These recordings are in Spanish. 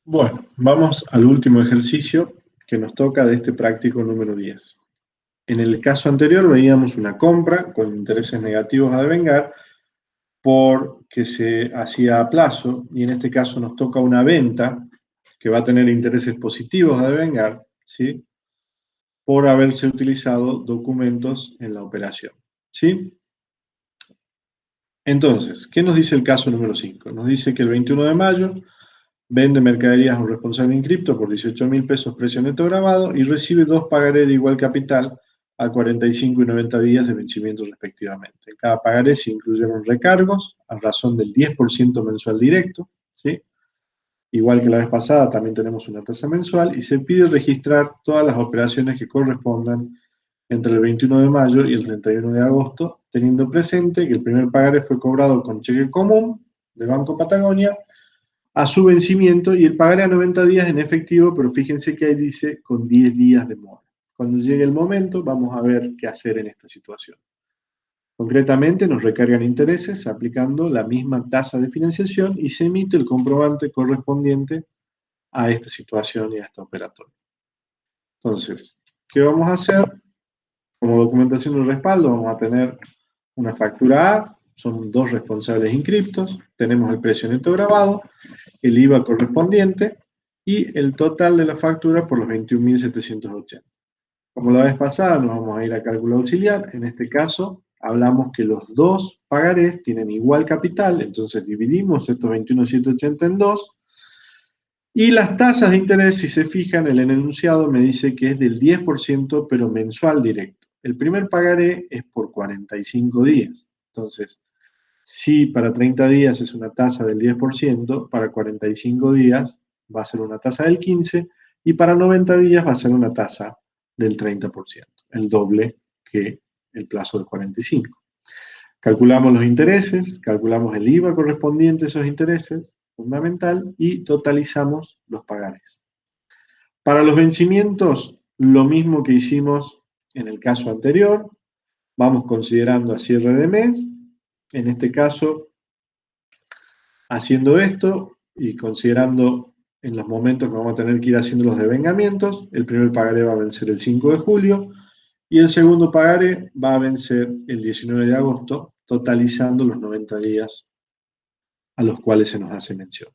Bueno, vamos al último ejercicio que nos toca de este práctico número 10. En el caso anterior veíamos una compra con intereses negativos a devengar porque se hacía a plazo, y en este caso nos toca una venta que va a tener intereses positivos a devengar, ¿sí? Por haberse utilizado documentos en la operación, ¿sí? Entonces, ¿qué nos dice el caso número 5? Nos dice que el 21 de mayo vende mercaderías a un responsable inscripto por 18.000 pesos precio neto grabado y recibe dos pagarés de igual capital a 45 y 90 días de vencimiento respectivamente. En cada pagaré se incluyeron recargos a razón del 10% mensual directo, ¿sí? Igual que la vez pasada, también tenemos una tasa mensual y se pide registrar todas las operaciones que correspondan entre el 21 de mayo y el 31 de agosto, teniendo presente que el primer pagaré fue cobrado con cheque común de Banco Patagonia a su vencimiento y el pagaré a 90 días en efectivo, pero fíjense que ahí dice con 10 días de mora. Cuando llegue el momento, vamos a ver qué hacer en esta situación. Concretamente, nos recargan intereses aplicando la misma tasa de financiación y se emite el comprobante correspondiente a esta situación y a esta operatoria. Entonces, ¿qué vamos a hacer? Como documentación de respaldo vamos a tener una factura A, son dos responsables inscriptos, tenemos el precio neto grabado, el IVA correspondiente y el total de la factura por los 21.780. Como la vez pasada, nos vamos a ir a cálculo auxiliar. En este caso, hablamos que los dos pagarés tienen igual capital, entonces dividimos estos 21.780 en dos. Y las tasas de interés, si se fijan, el enunciado me dice que es del 10%, pero mensual directo. El primer pagaré es por 45 días. Entonces, si para 30 días es una tasa del 10%, para 45 días va a ser una tasa del 15% y para 90 días va a ser una tasa del 30%, el doble que el plazo de 45. Calculamos los intereses, calculamos el IVA correspondiente a esos intereses, fundamental, y totalizamos los pagares. Para los vencimientos, lo mismo que hicimos en el caso anterior, vamos considerando a cierre de mes, en este caso, haciendo esto y considerando en los momentos que vamos a tener que ir haciendo los devengamientos, el primer pagaré va a vencer el 5 de julio y el segundo pagaré va a vencer el 19 de agosto, totalizando los 90 días a los cuales se nos hace mención.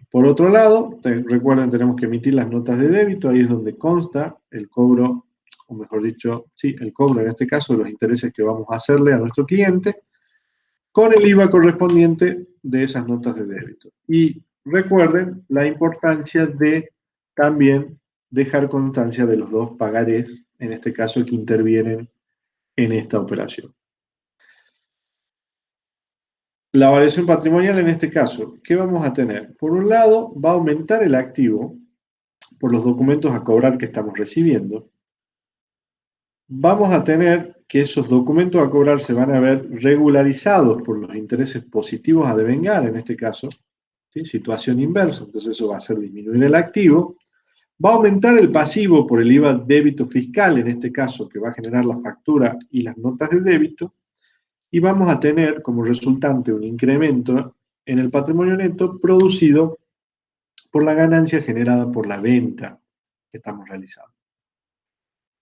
Por otro lado, recuerden, tenemos que emitir las notas de débito, ahí es donde consta el cobro, o mejor dicho, sí, el cobro en este caso de los intereses que vamos a hacerle a nuestro cliente, con el IVA correspondiente de esas notas de débito. Y recuerden la importancia de también dejar constancia de los dos pagarés, en este caso que intervienen en esta operación. La variación patrimonial en este caso, ¿qué vamos a tener? Por un lado, va a aumentar el activo por los documentos a cobrar que estamos recibiendo. Vamos a tener que esos documentos a cobrar se van a ver regularizados por los intereses positivos a devengar, en este caso, ¿sí? Situación inversa, entonces eso va a hacer disminuir el activo. Va a aumentar el pasivo por el IVA débito fiscal, en este caso, que va a generar la factura y las notas de débito, y vamos a tener como resultante un incremento en el patrimonio neto producido por la ganancia generada por la venta que estamos realizando.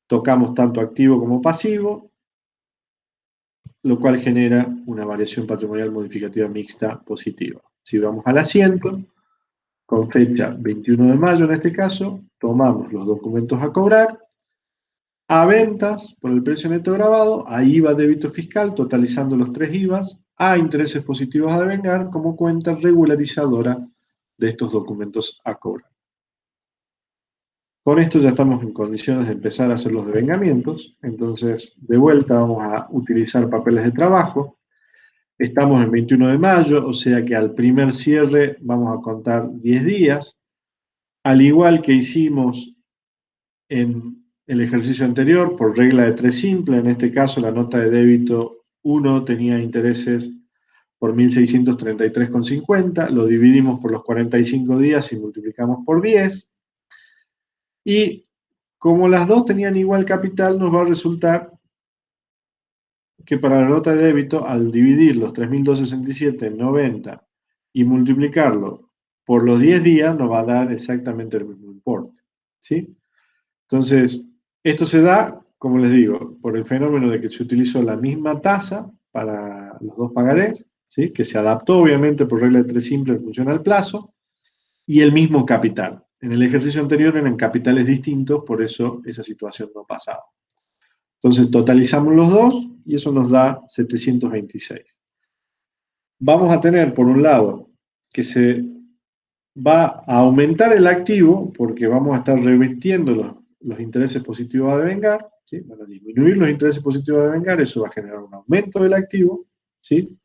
Tocamos tanto activo como pasivo, lo cual genera una variación patrimonial modificativa mixta positiva. Si vamos al asiento, con fecha 21 de mayo en este caso, tomamos los documentos a cobrar, a ventas por el precio neto grabado, a IVA débito fiscal, totalizando los tres IVAs, a intereses positivos a devengar como cuenta regularizadora de estos documentos a cobrar. Con esto ya estamos en condiciones de empezar a hacer los devengamientos, entonces de vuelta vamos a utilizar papeles de trabajo. Estamos en 21 de mayo, o sea que al primer cierre vamos a contar 10 días, al igual que hicimos en el ejercicio anterior, por regla de 3 simple, en este caso la nota de débito 1 tenía intereses por 1.633,50, lo dividimos por los 45 días y multiplicamos por 10, y como las dos tenían igual capital, nos va a resultar que para la nota de débito, al dividir los 3.267 en 90 y multiplicarlo por los 10 días nos va a dar exactamente el mismo importe, ¿sí? Entonces, esto se da, como les digo, por el fenómeno de que se utilizó la misma tasa para los dos pagarés, ¿sí? Que se adaptó obviamente por regla de 3 simple en función al plazo, y el mismo capital. En el ejercicio anterior eran capitales distintos, por eso esa situación no pasaba. Entonces totalizamos los dos y eso nos da 726. Vamos a tener, por un lado, que se va a aumentar el activo porque vamos a estar revirtiendo los intereses positivos a devengar, ¿sí? Van a disminuir los intereses positivos a devengar, eso va a generar un aumento del activo, ¿sí?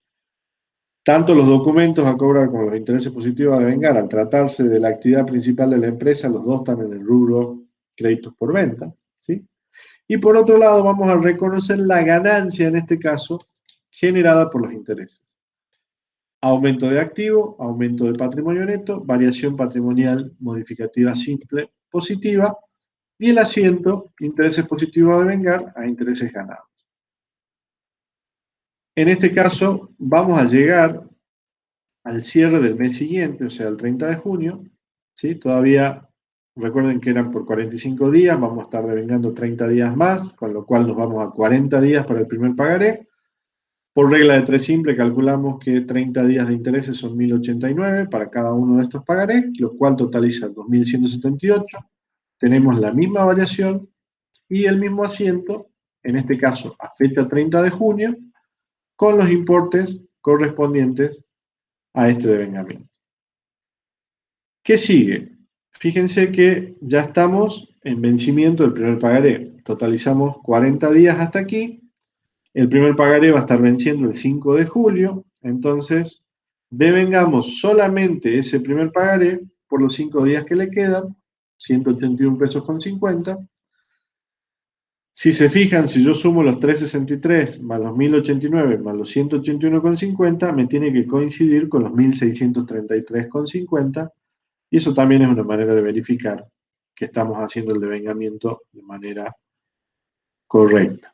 Tanto los documentos a cobrar como los intereses positivos a devengar, al tratarse de la actividad principal de la empresa, los dos están en el rubro créditos por venta, ¿sí? Y por otro lado, vamos a reconocer la ganancia, en este caso, generada por los intereses. Aumento de activo, aumento de patrimonio neto, variación patrimonial modificativa simple positiva, y el asiento, intereses positivos a devengar a intereses ganados. En este caso, vamos a llegar al cierre del mes siguiente, o sea, el 30 de junio, ¿sí? Todavía, recuerden que eran por 45 días, vamos a estar devengando 30 días más, con lo cual nos vamos a 40 días para el primer pagaré. Por regla de 3 simple, calculamos que 30 días de intereses son 1089 para cada uno de estos pagarés, lo cual totaliza 2178. Tenemos la misma variación y el mismo asiento, en este caso a fecha 30 de junio, con los importes correspondientes a este devengamiento. ¿Qué sigue? Fíjense que ya estamos en vencimiento del primer pagaré. Totalizamos 40 días hasta aquí. El primer pagaré va a estar venciendo el 5 de julio. Entonces, devengamos solamente ese primer pagaré por los 5 días que le quedan, 181 pesos con 50. Si se fijan, si yo sumo los 363 más los 1089 más los 181,50, me tiene que coincidir con los 1633,50. Y eso también es una manera de verificar que estamos haciendo el devengamiento de manera correcta.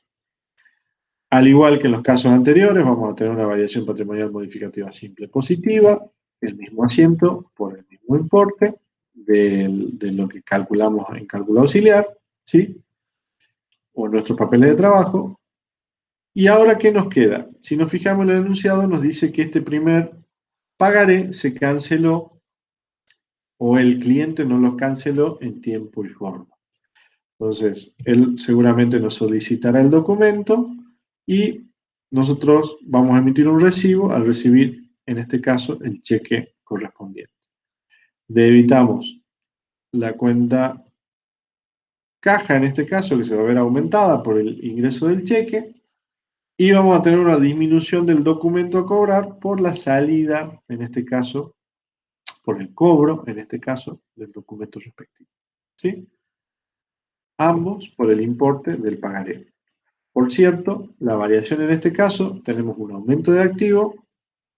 Al igual que en los casos anteriores, vamos a tener una variación patrimonial modificativa simple positiva, el mismo asiento por el mismo importe de lo que calculamos en cálculo auxiliar, ¿sí? O en nuestros papeles de trabajo. Y ahora, ¿qué nos queda? Si nos fijamos en el enunciado, nos dice que este primer pagaré se canceló o el cliente no lo canceló en tiempo y forma. Entonces, él seguramente nos solicitará el documento y nosotros vamos a emitir un recibo al recibir, en este caso, el cheque correspondiente. Debitamos la cuenta caja, en este caso, que se va a ver aumentada por el ingreso del cheque, y vamos a tener una disminución del documento a cobrar por la salida, en este caso, por el cobro, en este caso, del documento respectivo. ¿Sí? Ambos por el importe del pagaré. Por cierto, la variación en este caso, tenemos un aumento de activo,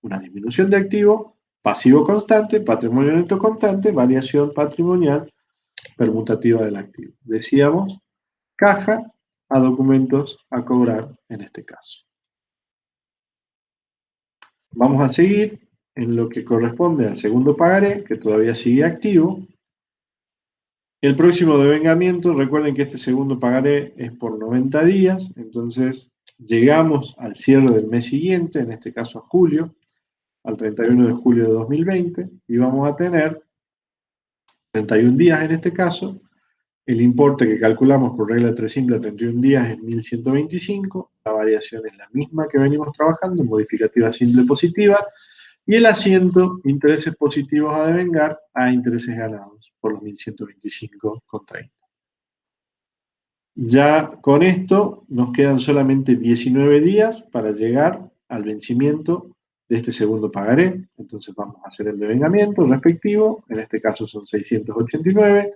una disminución de activo, pasivo constante, patrimonio neto constante, variación patrimonial permutativa del activo. Decíamos, caja a documentos a cobrar en este caso. Vamos a seguir en lo que corresponde al segundo pagaré, que todavía sigue activo. El próximo devengamiento, recuerden que este segundo pagaré es por 90 días, entonces llegamos al cierre del mes siguiente, en este caso a julio, al 31 de julio de 2020, y vamos a tener 31 días en este caso. El importe que calculamos por regla de 3 simple a 31 días es 1125, la variación es la misma que venimos trabajando, modificativa simple positiva, y el asiento, intereses positivos a devengar a intereses ganados por los 1125,30. Ya con esto nos quedan solamente 19 días para llegar al vencimiento de este segundo pagaré. Entonces vamos a hacer el devengamiento respectivo, en este caso son 689,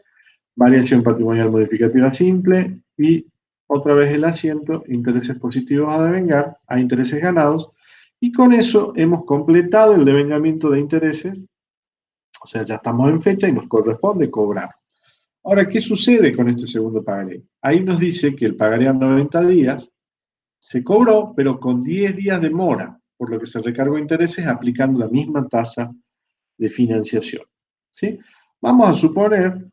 variación patrimonial modificativa simple y otra vez el asiento, intereses positivos a devengar a intereses ganados. Y con eso hemos completado el devengamiento de intereses, o sea, ya estamos en fecha y nos corresponde cobrar. Ahora, ¿qué sucede con este segundo pagaré? Ahí nos dice que el pagaré a 90 días se cobró, pero con 10 días de mora, por lo que se recargó intereses aplicando la misma tasa de financiación. ¿sí? Vamos a suponer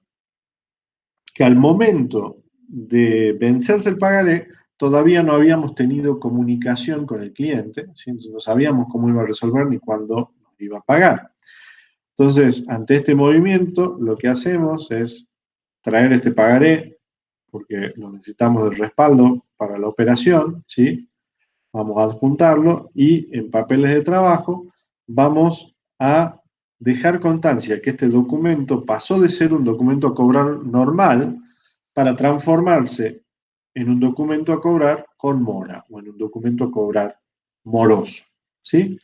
que al momento de vencerse el pagaré, todavía no habíamos tenido comunicación con el cliente, ¿sí? Entonces no sabíamos cómo iba a resolver ni cuándo nos iba a pagar. Entonces, ante este movimiento, lo que hacemos es traer este pagaré, porque lo necesitamos de respaldo para la operación, ¿sí? Vamos a adjuntarlo y en papeles de trabajo vamos a dejar constancia que este documento pasó de ser un documento a cobrar normal para transformarse en un documento a cobrar con mora o en un documento a cobrar moroso, ¿sí?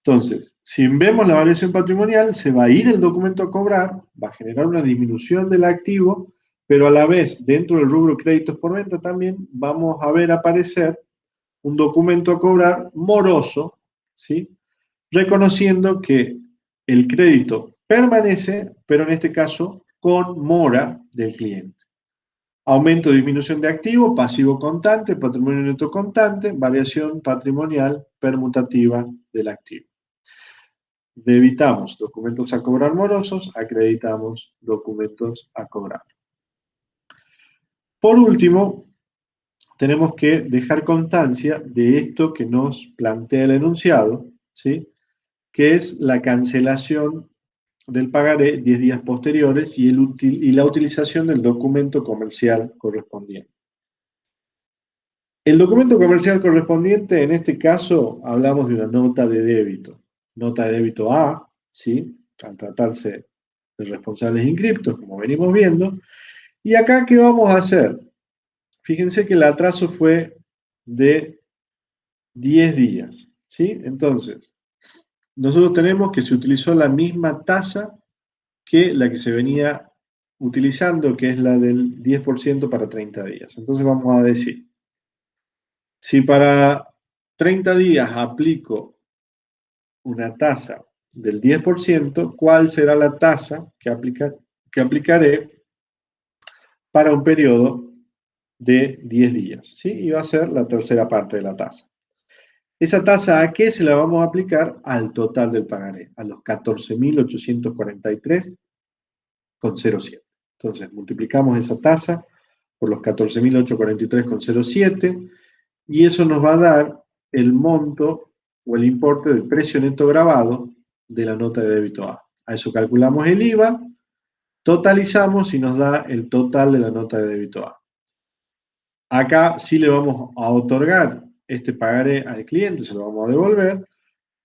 Entonces, si vemos la variación patrimonial, se va a ir el documento a cobrar, va a generar una disminución del activo, pero a la vez, dentro del rubro créditos por venta también vamos a ver aparecer un documento a cobrar moroso, ¿sí? Reconociendo que el crédito permanece, pero en este caso con mora del cliente. Aumento o disminución de activo, pasivo constante, patrimonio neto constante, variación patrimonial permutativa del activo. Debitamos documentos a cobrar morosos, acreditamos documentos a cobrar. Por último, tenemos que dejar constancia de esto que nos plantea el enunciado, ¿sí? Que es la cancelación del pagaré 10 días posteriores y la utilización del documento comercial correspondiente. El documento comercial correspondiente, en este caso, hablamos de una nota de débito. Nota de débito A, ¿sí? Al tratarse de responsables inscriptos, como venimos viendo. Y acá, ¿qué vamos a hacer? Fíjense que el atraso fue de 10 días, ¿sí? Entonces, nosotros tenemos que se utilizó la misma tasa que la que se venía utilizando, que es la del 10% para 30 días. Entonces vamos a decir, si para 30 días aplico una tasa del 10%, ¿cuál será la tasa que aplicaré para un periodo de 10 días? ¿Sí? Y va a ser la tercera parte de la tasa. ¿Esa tasa a qué se la vamos a aplicar? Al total del pagaré, a los 14.843,07. Entonces, multiplicamos esa tasa por los 14.843,07 y eso nos va a dar el monto o el importe del precio neto grabado de la nota de débito A. A eso calculamos el IVA, totalizamos y nos da el total de la nota de débito A. Acá sí le vamos a otorgar este pagaré al cliente, se lo vamos a devolver,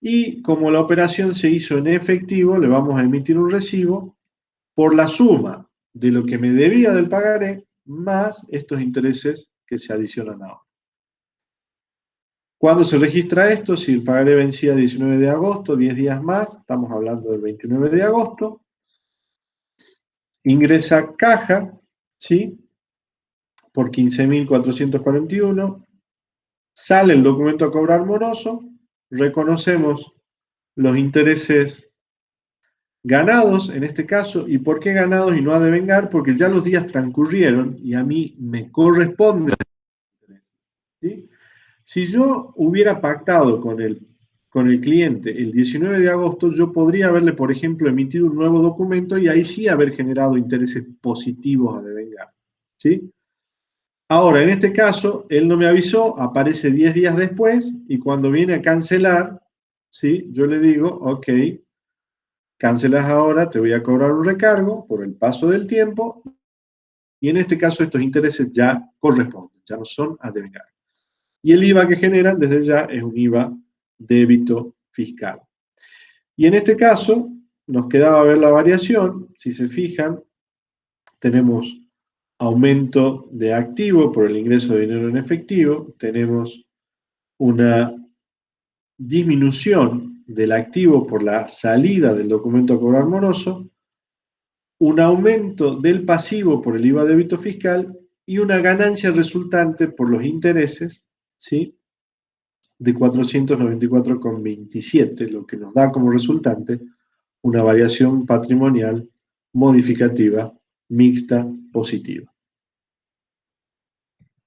y como la operación se hizo en efectivo, le vamos a emitir un recibo por la suma de lo que me debía del pagaré más estos intereses que se adicionan ahora. ¿Cuándo se registra esto? Si el pagaré vencía el 19 de agosto, 10 días más, estamos hablando del 29 de agosto, ingresa caja, ¿sí? Por 15.441, sale el documento a cobrar moroso, reconocemos los intereses ganados en este caso. ¿Y por qué ganados y no a devengar? Porque ya los días transcurrieron y a mí me corresponde, ¿sí? Si yo hubiera pactado con el cliente el 19 de agosto, yo podría haberle, por ejemplo, emitido un nuevo documento y ahí sí haber generado intereses positivos a devengar, ¿sí? Ahora, en este caso, él no me avisó, aparece 10 días después y cuando viene a cancelar, ¿sí? Yo le digo, ok, cancelas ahora, te voy a cobrar un recargo por el paso del tiempo y en este caso estos intereses ya corresponden, ya no son a devengar. Y el IVA que generan desde ya es un IVA débito fiscal. Y en este caso nos quedaba ver la variación. Si se fijan, tenemos aumento de activo por el ingreso de dinero en efectivo, tenemos una disminución del activo por la salida del documento a cobrar moroso, un aumento del pasivo por el IVA débito fiscal y una ganancia resultante por los intereses, ¿sí? De 494,27, lo que nos da como resultante una variación patrimonial modificativa mixta positiva.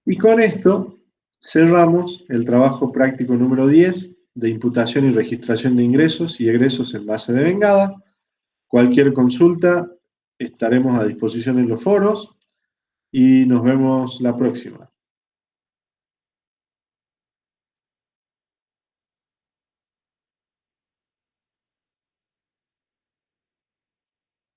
Y con esto cerramos el trabajo práctico número 10 de imputación y registración de ingresos y egresos en base de vengada. Cualquier consulta estaremos a disposición en los foros y nos vemos la próxima.